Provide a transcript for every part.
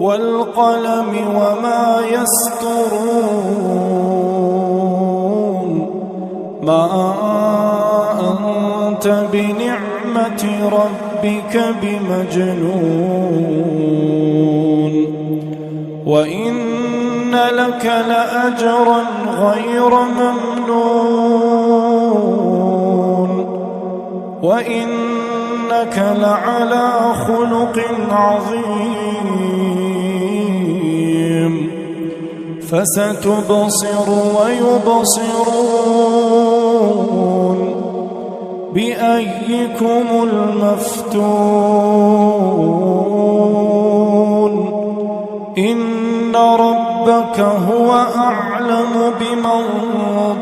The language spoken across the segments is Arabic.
والقلم وما يسطرون ما أنت بنعمة ربك بمجنون وإن لك لأجرا غير ممنون وإنك لعلى خلق عظيم فستبصر ويبصرون بأيكم المفتون إن ربك هو أعلم بمن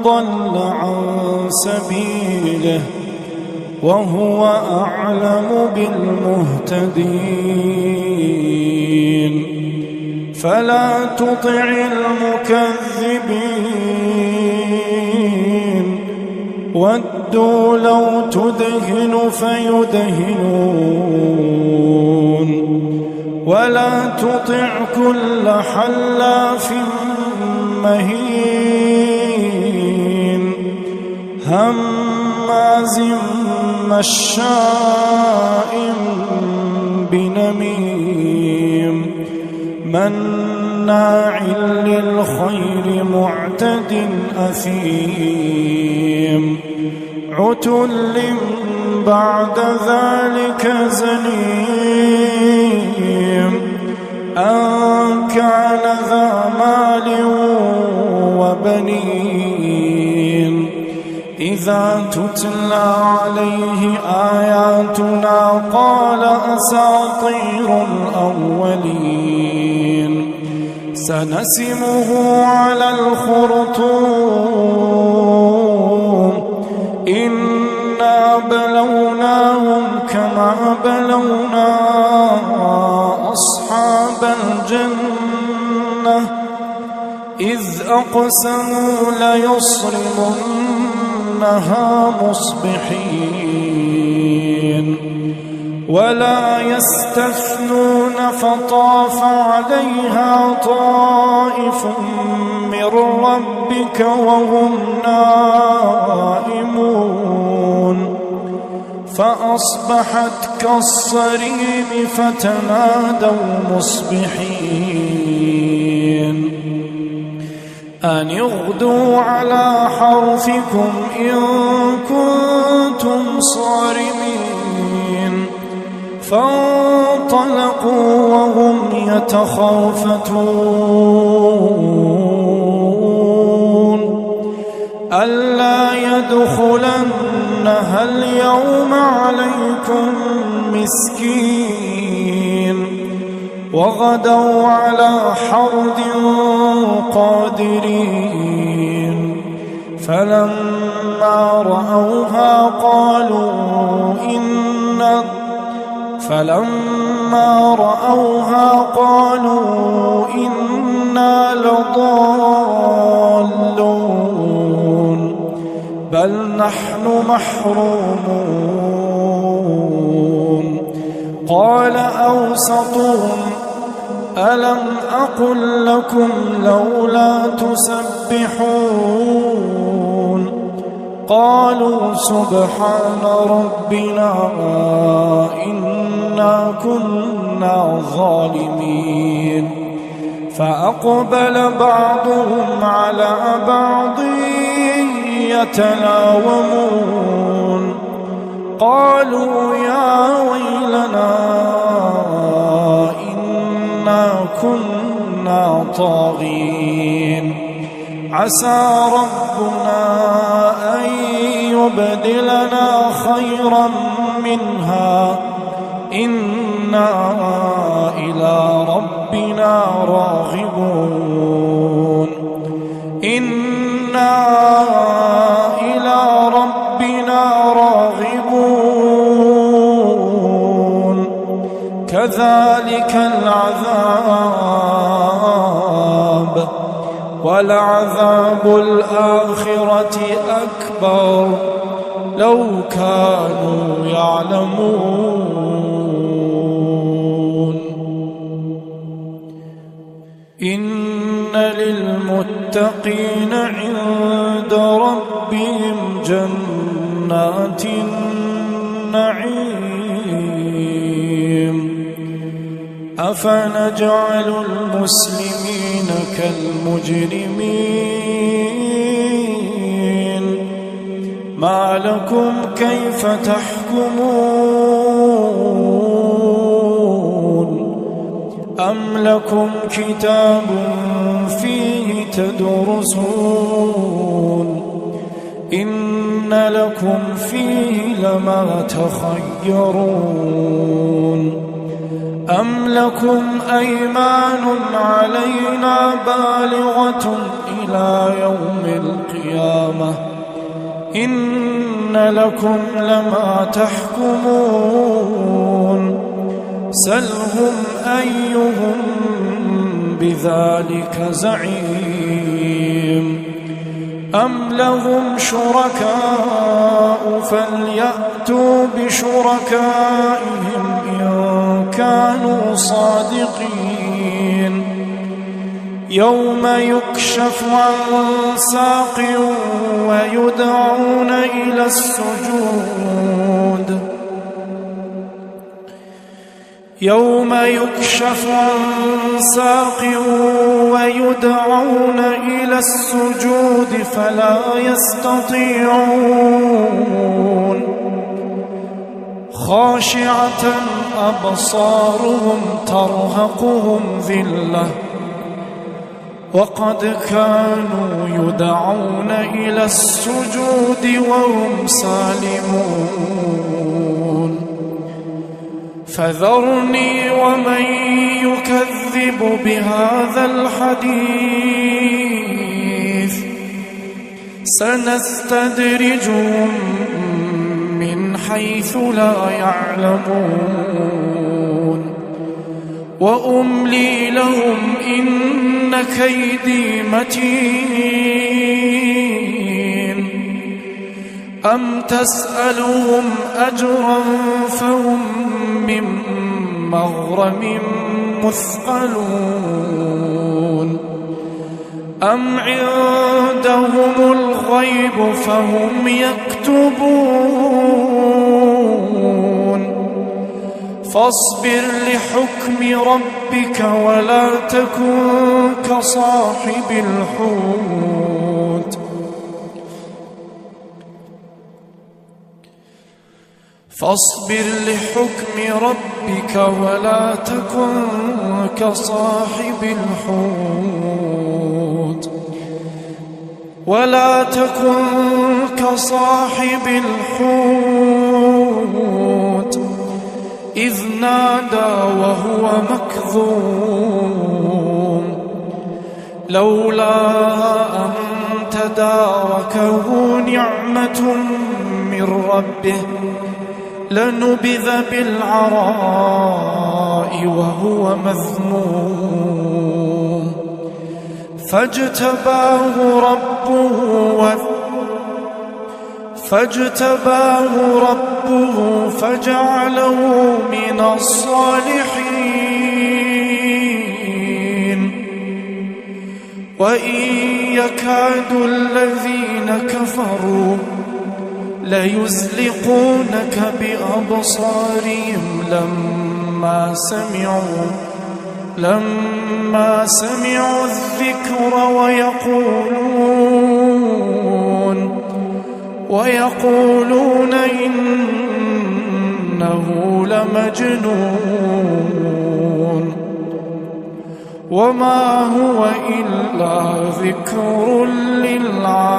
ضل عن سبيله وهو أعلم بالمهتدين فلا تطع المكذبين ودوا لو تدهن فيدهنون ولا تطع كل حلاف مهين هماز مشاء بنميم مناع للخير معتد أثيم عتل بعد ذلك زنيم أن كان ذا مال وبنين إذا تتلى عليه آياتنا قال أساطير الأولين سنسمه على الخرطوم إنا بلوناهم كما بلونا أصحاب الجنة إذ أقسموا ليصرمنها مصبحين ولا يستثنون فطاف عليها طائف من ربك وهم نائمون فأصبحت كالصريم فتنادوا مصبحين أن اغدوا على حرثكم إن كنتم صارمين فانطلقوا وهم يتخافتون ألا يدخلنها اليوم عليكم مسكين وغدوا على حرد قادرين فلما رأوها قالوا إنا لضالون بل نحن محرومون قال أوسطهم ألم أقل لكم لولا تسبحون قالوا سبحان ربنا إنا كنا ظالمين فأقبل بعضهم على بعض يتلاومون قالوا يا ويلنا إنا كنا طاغين عسى ربنا أن يبدلنا خيرا منها إنا إلى ربنا راغبون إنا إلى ربنا راغبون كذلك العذاب ولعذاب الآخرة أكبر لو كانوا يعلمون للمتقين عند ربهم جنات النعيم أفنجعل المسلمين كالمجرمين ما لكم كيف تحكمون أم لكم كتاب فيه تدرسون إن لكم فيه لما تخيرون أم لكم أيمان علينا بالغة إلى يوم القيامة إن لكم لما تحكمون سلهم أيهم بذلك زعيم أم لهم شركاء فليأتوا بشركائهم إن كانوا صادقين يوم يكشف عن ساق ويدعون إلى السجود يوم يكشف عن ساق ويدعون إلى السجود فلا يستطيعون خاشعة أبصارهم ترهقهم ذلة وقد كانوا يدعون إلى السجود وهم سالمون فذرني ومن يكذب بهذا الحديث سنستدرجهم من حيث لا يعلمون وأملي لهم إن كيدي متين أم تسألهم أجرا فهم من مغرم مثقلون أم عندهم الغيب فهم يكتبون فاصبر لحكم ربك ولا تكن كصاحب الحوت فاصبر لحكم ربك ولا تكن كصاحب الحوت ولا تكن كصاحب الحوت إذ نادى وهو مكظوم لولا أن تداركه نعمة من ربه لنبذ بالعراء وهو مذموم فاجتباه ربه فجعله من الصالحين وإن يكاد الذين كفروا ليزلقونك بأبصارهم لما سمعوا الذكر ويقولون إنه لمجنون وما هو إلا ذكر للعالمين.